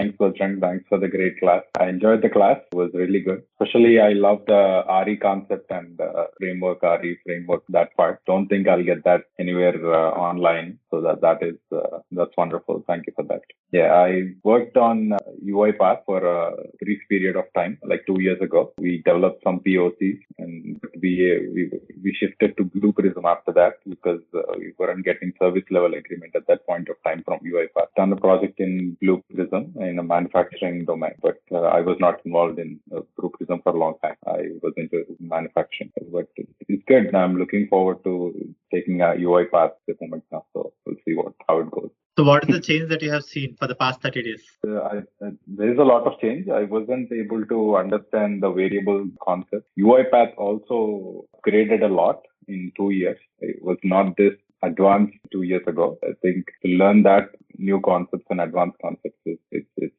Thanks, Vajrang. Thanks for the great class. I enjoyed the class. It was really good. Especially, I love the RE concept and framework, RE framework, that part. Don't think I'll get that anywhere online. So that's wonderful. Thank you for that. Yeah, I worked on UiPath for a brief period of time, like 2 years ago. We developed some POCs and we shifted to Blue Prism after that because we weren't getting service level agreement at that point of time from UiPath. Done a project in Blue Prism in a manufacturing domain, but I was not involved in Blue Prism for a long time. I was into manufacturing, but it's good. I'm looking forward to taking a UiPath at the moment now. So we'll see how it goes. So what is the change that you have seen for the past 30 days? There is a lot of change. I wasn't able to understand the variable concept. UiPath also upgraded a lot in 2 years. It was not this advanced 2 years ago. I think to learn that new concepts and advanced concepts, it's